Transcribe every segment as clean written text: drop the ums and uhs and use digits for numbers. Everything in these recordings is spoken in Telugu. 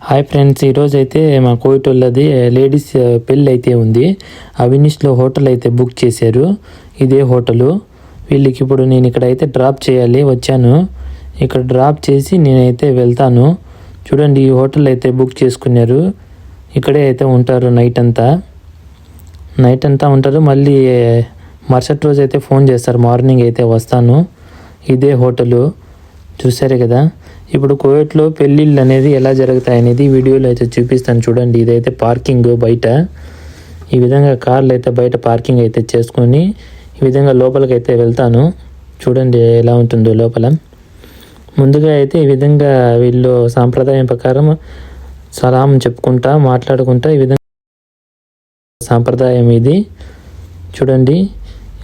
హాయ్ ఫ్రెండ్స్, ఈరోజు అయితే మా కోయిటోళ్ళది లేడీస్ పెళ్ళి అయితే ఉంది. అవినీష్లో హోటల్ అయితే బుక్ చేశారు. ఇదే హోటలు. వీళ్ళకి ఇప్పుడు నేను ఇక్కడ అయితే డ్రాప్ చేయాలి. వచ్చాను, ఇక్కడ డ్రాప్ చేసి నేనైతే వెళ్తాను. చూడండి, ఈ హోటల్ అయితే బుక్ చేసుకున్నారు. ఇక్కడే అయితే ఉంటారు నైట్ అంతా ఉంటారు. మళ్ళీ మరుసటి రోజు అయితే ఫోన్ చేస్తారు, మార్నింగ్ అయితే వస్తాను. ఇదే హోటలు చూసారు కదా. ఇప్పుడు కోవిడ్లో పెళ్ళిళ్ళు అనేది ఎలా జరుగుతాయి అనేది వీడియోలో అయితే చూపిస్తాను. చూడండి, ఇదైతే పార్కింగ్ బయట. ఈ విధంగా కార్లు అయితే బయట పార్కింగ్ అయితే చేసుకొని ఈ విధంగా లోపలికి అయితే వెళ్తాను. చూడండి ఎలా ఉంటుందో లోపల. ముందుగా అయితే ఈ విధంగా వీళ్ళు సాంప్రదాయం ప్రకారం సలాం చెప్పుకుంటా మాట్లాడుకుంటా ఈ విధంగా సాంప్రదాయం ఇది. చూడండి,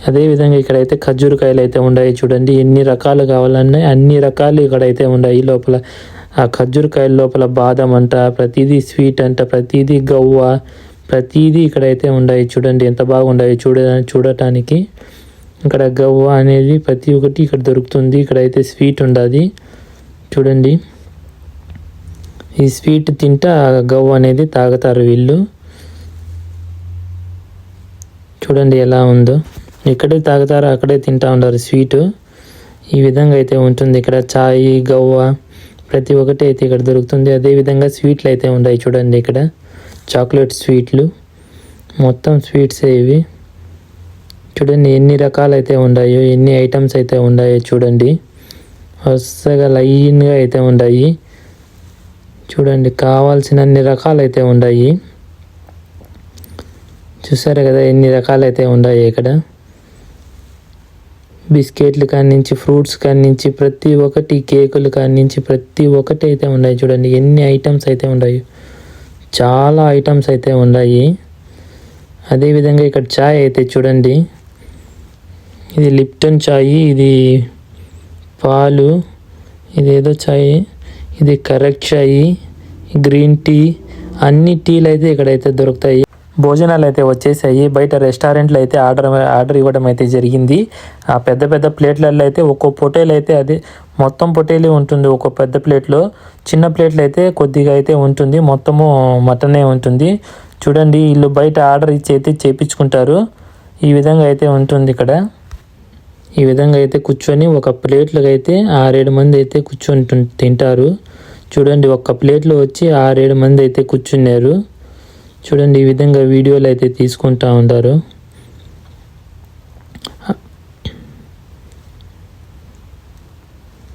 అదేవిధంగా ఇక్కడైతే ఖర్జూరకాయలు అయితే ఉన్నాయి. చూడండి, ఎన్ని రకాలు కావాలన్నా అన్ని రకాలు ఇక్కడైతే ఉన్నాయి. లోపల ఆ ఖర్జూరకాయల లోపల బాదం అంట, ప్రతిదీ స్వీట్ అంట, ప్రతిదీ గవ్వ, ప్రతిదీ ఇక్కడైతే ఉన్నాయి. చూడండి ఎంత బాగున్నాయి చూడటానికి. ఇక్కడ గవ్వ అనేది ప్రతి ఒక్కటి ఇక్కడ దొరుకుతుంది. ఇక్కడైతే స్వీట్ ఉండదు. చూడండి, ఈ స్వీట్ తింటా గవ్వ అనేది తాగుతారు వీళ్ళు. చూడండి ఎలా ఉందో. ఇక్కడే తాగుతారు, అక్కడే తింటా ఉంటారు స్వీటు. ఈ విధంగా అయితే ఉంటుంది. ఇక్కడ చాయ్, గవ్వ ప్రతి ఒక్కటి అయితే ఇక్కడ దొరుకుతుంది. అదేవిధంగా స్వీట్లు అయితే ఉన్నాయి. చూడండి, ఇక్కడ చాక్లెట్ స్వీట్లు, మొత్తం స్వీట్సే ఇవి. చూడండి ఎన్ని రకాలు అయితే ఉన్నాయో, ఎన్ని ఐటమ్స్ అయితే ఉన్నాయో. చూడండి, వరుసగా లైన్గా అయితే ఉన్నాయి. చూడండి, కావాల్సిన అన్ని రకాలు అయితే ఉన్నాయి. చూసారు కదా ఎన్ని రకాలు అయితే ఉన్నాయి ఇక్కడ. బిస్కెట్లు కాడి నుంచి, ఫ్రూట్స్ కాడి నుంచి, ప్రతి ఒక్కటి, కేకులు కాడి నుంచి ప్రతి ఒక్కటి అయితే ఉన్నాయి. చూడండి ఎన్ని ఐటమ్స్ అయితే ఉన్నాయి, చాలా ఐటమ్స్ అయితే ఉన్నాయి. అదేవిధంగా ఇక్కడ చాయ్ అయితే చూడండి, ఇది లిప్టన్ చాయ్, ఇది పాలు, ఇదేదో చాయ్, ఇది కరెక్ట్ చాయ్, గ్రీన్ టీ, అన్ని టీలు అయితే ఇక్కడైతే దొరుకుతాయి. భోజనాలు అయితే వచ్చేసాయి. బయట రెస్టారెంట్లో అయితే ఆర్డర్ ఇవ్వడం అయితే జరిగింది. ఆ పెద్ద పెద్ద ప్లేట్లలో అయితే ఒక్కో పొటేలు అయితే అది మొత్తం పొటేలే ఉంటుంది. ఒక్కో పెద్ద ప్లేట్లో, చిన్న ప్లేట్లు అయితే కొద్దిగా అయితే ఉంటుంది, మొత్తము మటనే ఉంటుంది. చూడండి, వీళ్ళు బయట ఆర్డర్ ఇచ్చి అయితే చేపించుకుంటారు. ఈ విధంగా అయితే ఉంటుంది ఇక్కడ. ఈ విధంగా అయితే కూర్చొని ఒక ప్లేట్లకు అయితే 6-7 మంది అయితే కూర్చొని తింటారు. చూడండి, ఒక్క ప్లేట్లో వచ్చి 6-7 మంది అయితే కూర్చున్నారు. చూడండి, ఈ విధంగా వీడియోలు అయితే తీసుకుంటూ ఉంటారు.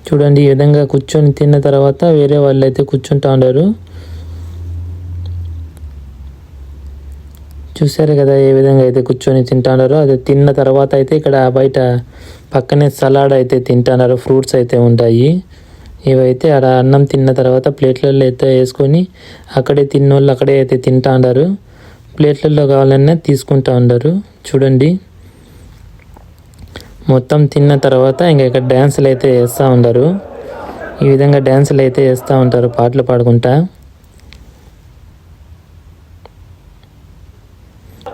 చూడండి, ఈ విధంగా కూర్చొని తిన్న తర్వాత వేరే వాళ్ళు అయితే కూర్చుంటూ ఉంటారు. చూసారు కదా ఏ విధంగా అయితే కూర్చొని తింటున్నారో. అది తిన్న తర్వాత అయితే ఇక్కడ బయట పక్కనే సలాడ్ అయితే తింటున్నారు. ఫ్రూట్స్ అయితే ఉంటాయి. ఇవైతే అక్కడ అన్నం తిన్న తర్వాత ప్లేట్లలో అయితే వేసుకొని అక్కడే తిన్నోళ్ళు అక్కడే అయితే తింటా ఉంటారు. ప్లేట్లలో కావాలన్నా తీసుకుంటా ఉంటారు. చూడండి, మొత్తం తిన్న తర్వాత ఇంకా ఇక్కడ డ్యాన్సులు అయితే వేస్తూ ఉంటారు. ఈ విధంగా డ్యాన్సులు అయితే వేస్తూ ఉంటారు పాటలు పాడుకుంటా.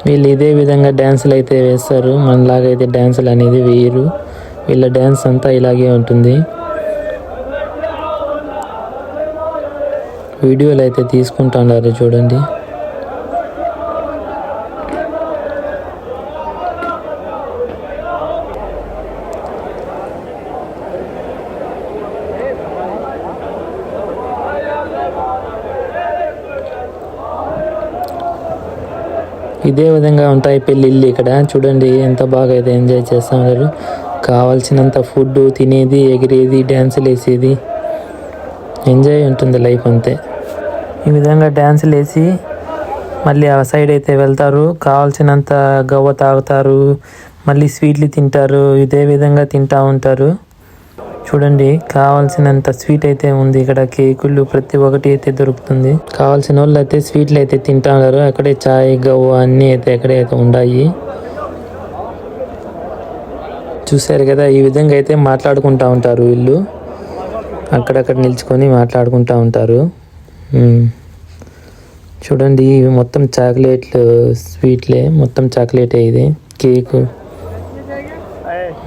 వీళ్ళు ఇదే విధంగా డ్యాన్సులు అయితే వేస్తారు. మనలాగైతే డ్యాన్సులు అనేది వేయరు. వీళ్ళ డ్యాన్స్ అంతా ఇలాగే ఉంటుంది. వీడియోలు అయితే తీసుకుంటున్నారు. చూడండి, ఇదే విధంగా ఉంటాయి పెళ్ళిళ్ళు ఇక్కడ. చూడండి ఎంత బాగా అయితే ఎంజాయ్ చేస్తూ ఉన్నారు. కావాల్సినంత ఫుడ్ తినేది, ఎగిరేది, డ్యాన్సులు వేసేది, ఎంజాయ్ ఉంటుంది లైఫ్ అంతే. ఈ విధంగా డ్యాన్సులు వేసి మళ్ళీ ఆ సైడ్ అయితే వెళ్తారు. కావాల్సినంత గవ్వ తాగుతారు, మళ్ళీ స్వీట్లు తింటారు. ఇదే విధంగా తింటూ ఉంటారు. చూడండి, కావాల్సినంత స్వీట్ అయితే ఉంది ఇక్కడ. కేకులు ప్రతి ఒక్కటి అయితే దొరుకుతుంది. కావాల్సిన వాళ్ళు అయితే స్వీట్లు అయితే తింటా ఉంటారు. అక్కడే చాయ్, గవ్వ అన్నీ అయితే అక్కడే అయితే ఉన్నాయి. చూసారు కదా, ఈ విధంగా అయితే మాట్లాడుకుంటూ ఉంటారు వీళ్ళు. అక్కడక్కడ నిల్చుకొని మాట్లాడుకుంటూ ఉంటారు. చూడండి, ఇవి మొత్తం చాక్లెట్లు, స్వీట్లే, మొత్తం చాక్లెటే. ఇది కేకు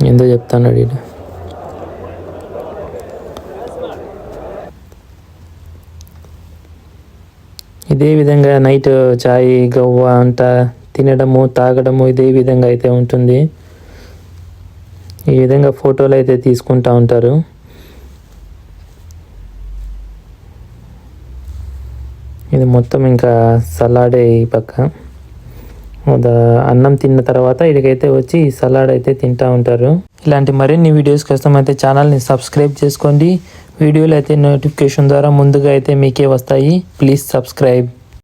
ఏందో చెప్తాను వీడు. ఇదే విధంగా నైట్ చాయ్ గవ్వ అంట తినడము తాగడము ఇదే విధంగా అయితే ఉంటుంది. ఈ విధంగా ఫోటోలు అయితే తీసుకుంటూ ఉంటారు. ఇది మొత్తం ఇంకా సలాడే ఈ పక్క. అన్నం తిన్న తర్వాత ఇక్కడికైతే వచ్చి సలాడ్ అయితే తింటూ ఉంటారు. ఇలాంటి మరిన్ని వీడియోస్ కోసం అయితే ఛానల్ని సబ్స్క్రైబ్ చేసుకోండి. వీడియోలు అయితే నోటిఫికేషన్ ద్వారా ముందుగా అయితే మీకే వస్తాయి. Please subscribe.